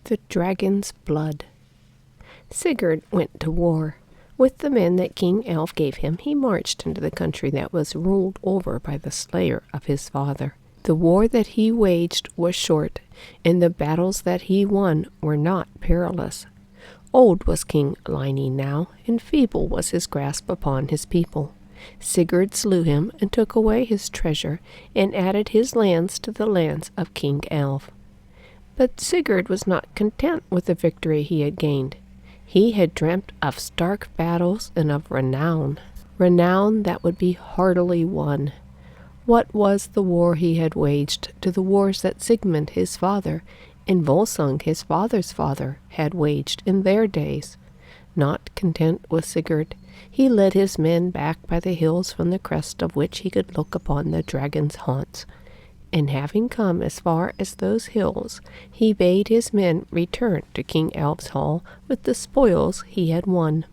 The Dragon's Blood. Sigurd went to war. With the men that King Alv gave him, he marched into the country that was ruled over by the slayer of his father. The war that he waged was short, and the battles that he won were not perilous. Old was King Lini now, and feeble was his grasp upon his people. Sigurd slew him and took away his treasure, and added his lands to the lands of King Alv. But Sigurd was not content with the victory he had gained. He had dreamt of stark battles and of renown that would be heartily won. What was the war he had waged to the wars that Sigmund his father and Volsung his father's father had waged in their days? Not content with Sigurd, he led his men back by the hills from the crest of which he could look upon the dragon's haunts. And having come as far as those hills, he bade his men return to King Alv's hall with the spoils he had won.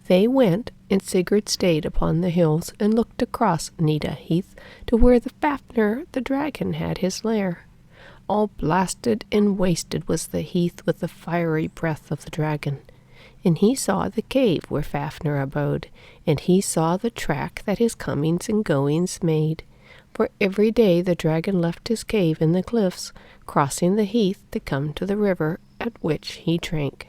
They went, and Sigurd stayed upon the hills and looked across Nida Heath to where the Fafnir the dragon had his lair. All blasted and wasted was the heath with the fiery breath of the dragon. And he saw the cave where Fafnir abode, and he saw the track that his comings and goings made. For every day the dragon left his cave in the cliffs, crossing the heath to come to the river at which he drank.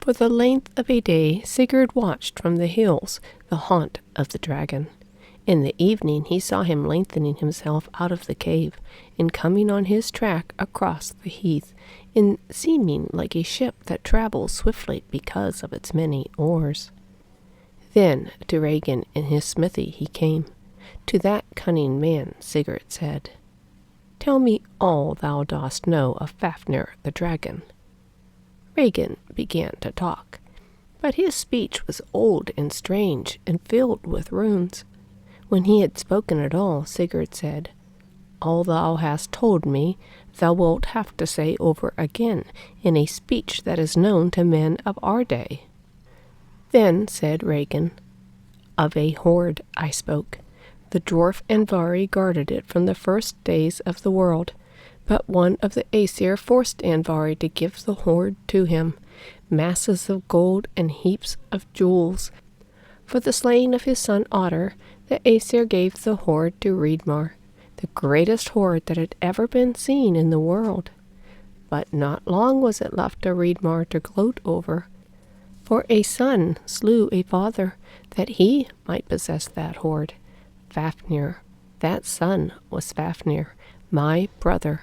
For the length of a day Sigurd watched from the hills the haunt of the dragon. In the evening he saw him lengthening himself out of the cave, and coming on his track across the heath, in seeming like a ship that travels swiftly because of its many oars. Then to Regin in his smithy he came. To that cunning man Sigurd said, "Tell me all thou dost know of Fafnir the dragon." Regin began to talk, but his speech was old and strange and filled with runes. When he had spoken it all, Sigurd said, "All thou hast told me, thou wilt have to say over again in a speech that is known to men of our day." Then said Regin, "Of a hoard I spoke. The dwarf Andvari guarded it from the first days of the world, but one of the Aesir forced Andvari to give the hoard to him, masses of gold and heaps of jewels. For the slaying of his son Otter, the Aesir gave the hoard to Riedmar, the greatest hoard that had ever been seen in the world. But not long was it left to Riedmar to gloat over, for a son slew a father, that he might possess that hoard. Fafnir, that son was Fafnir, my brother.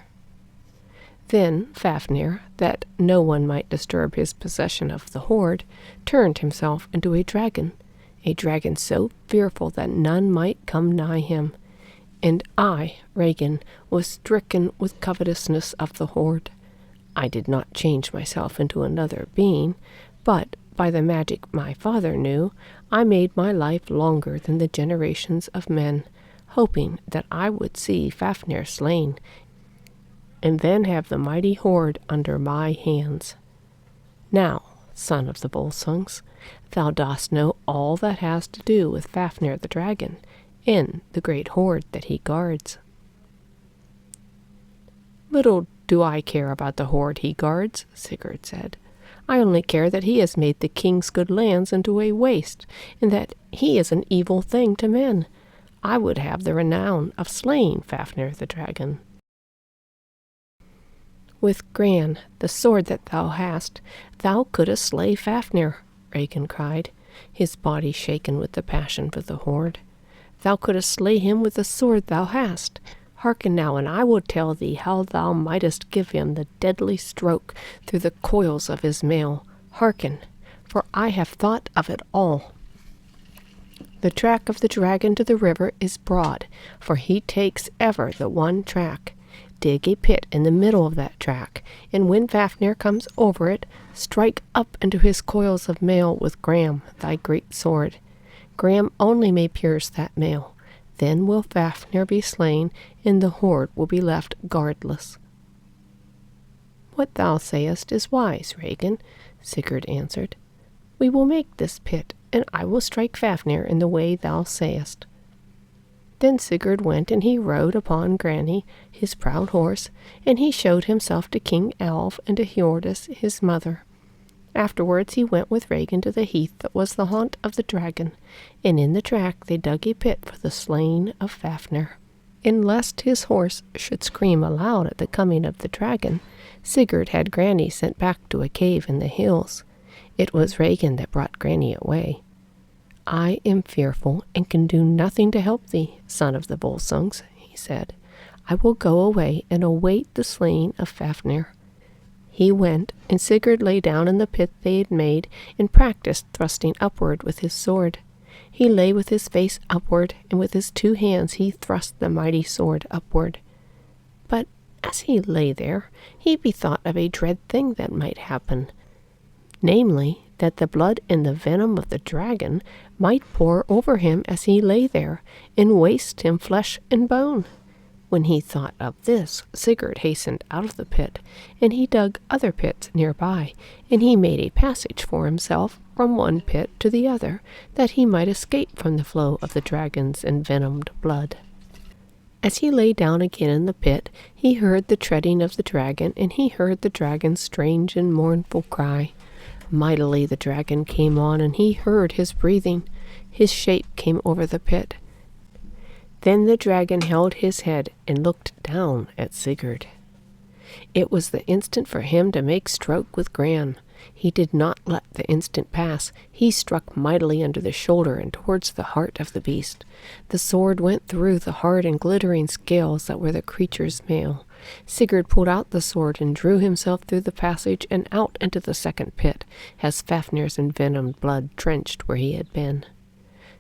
Then Fafnir, that no one might disturb his possession of the hoard, turned himself into a dragon so fearful that none might come nigh him. And I, Regin, was stricken with covetousness of the hoard. I did not change myself into another being, but by the magic my father knew, I made my life longer than the generations of men, hoping that I would see Fafnir slain, and then have the mighty hoard under my hands. Now, son of the Volsungs, thou dost know all that has to do with Fafnir the dragon, and the great hoard that he guards." "Little do I care about the hoard he guards," Sigurd said. "I only care that he has made the king's good lands into a waste, and that he is an evil thing to men. I would have the renown of slaying Fafnir the dragon." "With Gran, the sword that thou hast, thou couldst slay Fafnir," Regin cried, his body shaken with the passion for the hoard. "Thou couldst slay him with the sword thou hast. Hearken now, and I will tell thee how thou mightest give him the deadly stroke through the coils of his mail. Hearken, for I have thought of it all. The track of the dragon to the river is broad, for he takes ever the one track. Dig a pit in the middle of that track, and when Fafnir comes over it, strike up into his coils of mail with Gram, thy great sword. Gram only may pierce that mail. Then will Fafnir be slain, and the hoard will be left guardless." "What thou sayest is wise, Regin," Sigurd answered. "We will make this pit, and I will strike Fafnir in the way thou sayest." Then Sigurd went, and he rode upon Grani, his proud horse, and he showed himself to King Alv and to Hiordis, his mother. Afterwards he went with Regin to the heath that was the haunt of the dragon, and in the track they dug a pit for the slain of Fafnir. And lest his horse should scream aloud at the coming of the dragon, Sigurd had Grani sent back to a cave in the hills. It was Regin that brought Grani away. "I am fearful, and can do nothing to help thee, son of the Volsungs," he said. "I will go away and await the slaying of Fafnir." He went, and Sigurd lay down in the pit they had made, and practiced thrusting upward with his sword. He lay with his face upward, and with his 2 hands he thrust the mighty sword upward. But as he lay there, he bethought of a dread thing that might happen, namely, that the blood and the venom of the dragon might pour over him as he lay there, and waste him flesh and bone. When he thought of this, Sigurd hastened out of the pit, and he dug other pits nearby, and he made a passage for himself from one pit to the other, that he might escape from the flow of the dragon's envenomed blood. As he lay down again in the pit, he heard the treading of the dragon, and he heard the dragon's strange and mournful cry. Mightily the dragon came on, and he heard his breathing. His shape came over the pit. Then the dragon held his head and looked down at Sigurd. It was the instant for him to make stroke with Gran. He did not let the instant pass. He struck mightily under the shoulder and towards the heart of the beast. The sword went through the hard and glittering scales that were the creature's mail. Sigurd pulled out the sword and drew himself through the passage and out into the second pit, as Fafnir's envenomed blood trenched where he had been.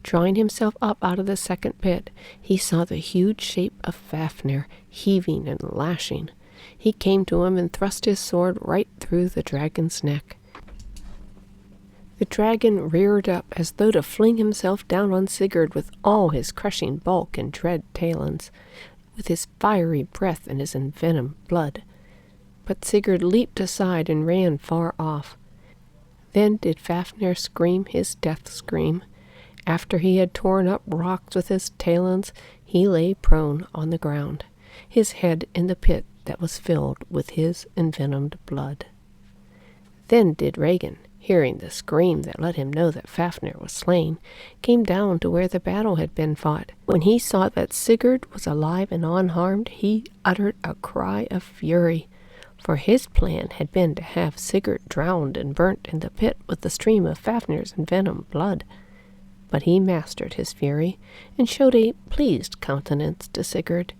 Drawing himself up out of the second pit, he saw the huge shape of Fafnir heaving and lashing. He came to him and thrust his sword right through the dragon's neck. The dragon reared up as though to fling himself down on Sigurd with all his crushing bulk and dread talons, with his fiery breath and his envenomed blood. But Sigurd leaped aside and ran far off. Then did Fafnir scream his death scream. After he had torn up rocks with his talons, he lay prone on the ground, his head in the pit that was filled with his envenomed blood. Then did Regin, hearing the scream that let him know that Fafnir was slain, came down to where the battle had been fought. When he saw that Sigurd was alive and unharmed, he uttered a cry of fury, for his plan had been to have Sigurd drowned and burnt in the pit with the stream of Fafnir's envenomed blood. But he mastered his fury, and showed a pleased countenance to Sigurd.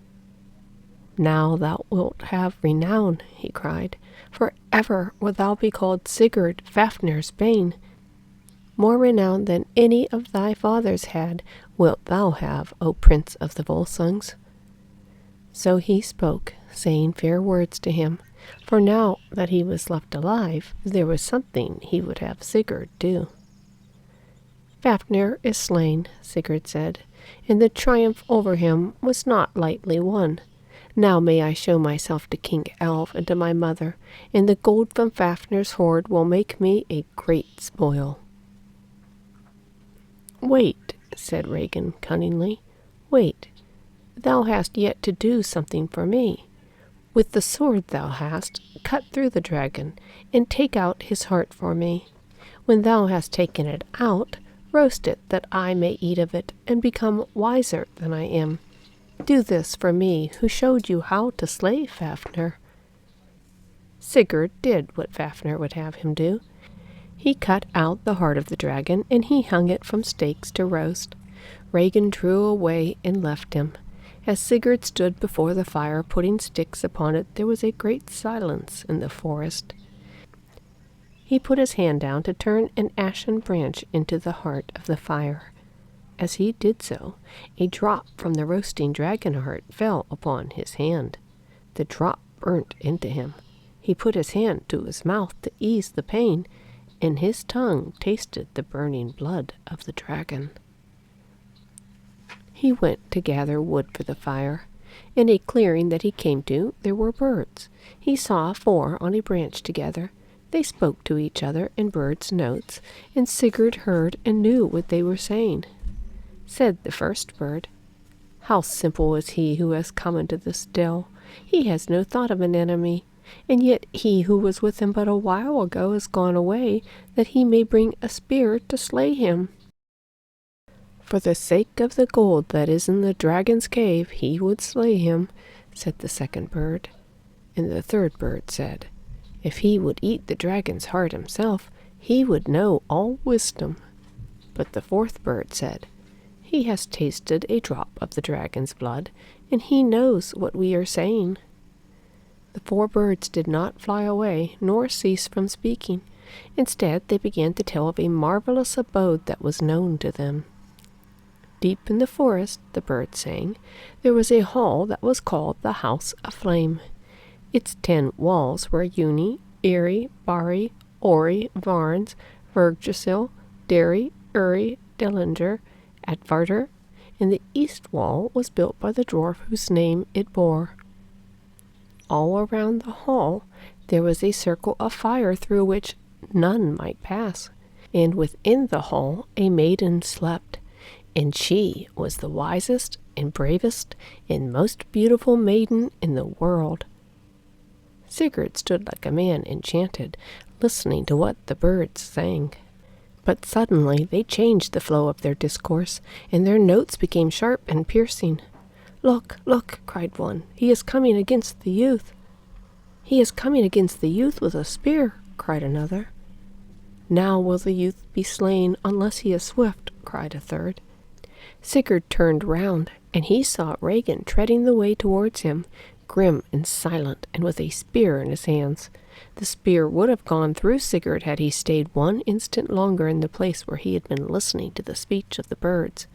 "Now thou wilt have renown," he cried. "For ever wilt thou be called Sigurd, Fafnir's bane. More renown than any of thy fathers had wilt thou have, O Prince of the Volsungs." So he spoke, saying fair words to him, for now that he was left alive, there was something he would have Sigurd do. "Fafnir is slain," Sigurd said, "and the triumph over him was not lightly won. Now may I show myself to King Alv and to my mother, and the gold from Fafnir's hoard will make me a great spoil." "Wait," said Regin cunningly. "Wait. Thou hast yet to do something for me. With the sword thou hast, cut through the dragon, and take out his heart for me. When thou hast taken it out, roast it, that I may eat of it, and become wiser than I am. Do this for me, who showed you how to slay Fafnir." Sigurd did what Fafnir would have him do. He cut out the heart of the dragon, and he hung it from stakes to roast. Regin drew away and left him. As Sigurd stood before the fire, putting sticks upon it, there was a great silence in the forest. He put his hand down to turn an ashen branch into the heart of the fire. As he did so, a drop from the roasting dragon heart fell upon his hand. The drop burnt into him. He put his hand to his mouth to ease the pain, and his tongue tasted the burning blood of the dragon. He went to gather wood for the fire. In a clearing that he came to, there were birds. He saw 4 on a branch together. They spoke to each other in birds' notes, and Sigurd heard and knew what they were saying. Said the first bird, How simple is he who has come into this dell! He has no thought of an enemy, and yet he who was with him but a while ago is gone away, that he may bring a spear to slay him. For the sake of the gold that is in the dragon's cave, he would slay him, said the second bird. And the third bird said, if he would eat the dragon's heart himself, he would know all wisdom. But the fourth bird said, he has tasted a drop of the dragon's blood, and he knows what we are saying. The four birds did not fly away, nor cease from speaking. Instead, they began to tell of a marvelous abode that was known to them. Deep in the forest, the birds sang, there was a hall that was called the House of Flame. Its 10 walls were Uni, Eri, Bari, Ori, Varns, Virgisil, Derry, Uri, Dillinger, Atvarder, and the east wall was built by the dwarf whose name it bore. All around the hall there was a circle of fire through which none might pass, and within the hall a maiden slept, and she was the wisest and bravest and most beautiful maiden in the world. Sigurd stood like a man enchanted, listening to what the birds sang. But suddenly they changed the flow of their discourse, and their notes became sharp and piercing. Look, look, cried one, he is coming against the youth. He is coming against the youth with a spear, cried another. Now will the youth be slain unless he is swift, cried a third. Sigurd turned round, and he saw Regin treading the way towards him, grim and silent, and with a spear in his hands. The spear would have gone through Sigurd had he stayed 1 instant longer in the place where he had been listening to the speech of the birds.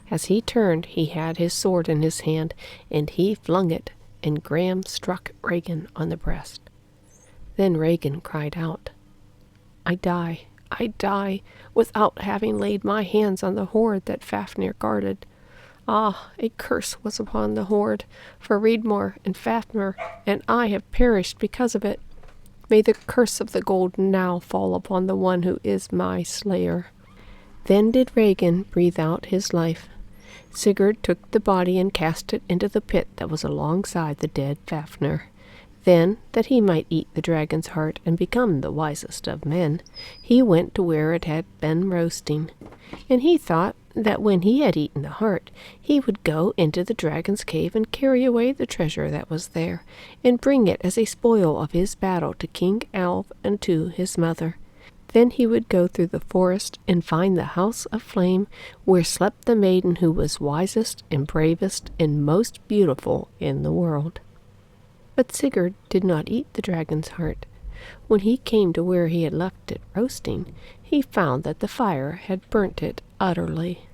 As he turned, he had his sword in his hand, and he flung it, and Graham struck Regin on the breast. Then Regin cried out, I die, without having laid my hands on the hoard that Fafnir guarded. Ah, a curse was upon the hoard, for Riedmore and Fafnir and I have perished because of it. May the curse of the gold now fall upon the one who is my slayer. Then did Regin breathe out his life. Sigurd took the body and cast it into the pit that was alongside the dead Fafnir. Then, that he might eat the dragon's heart and become the wisest of men, he went to where it had been roasting. And he thought that when he had eaten the heart, he would go into the dragon's cave and carry away the treasure that was there, and bring it as a spoil of his battle to King Alv and to his mother. Then he would go through the forest and find the House of Flame, where slept the maiden who was wisest and bravest and most beautiful in the world. But Sigurd did not eat the dragon's heart. When he came to where he had left it roasting, he found that the fire had burnt it utterly.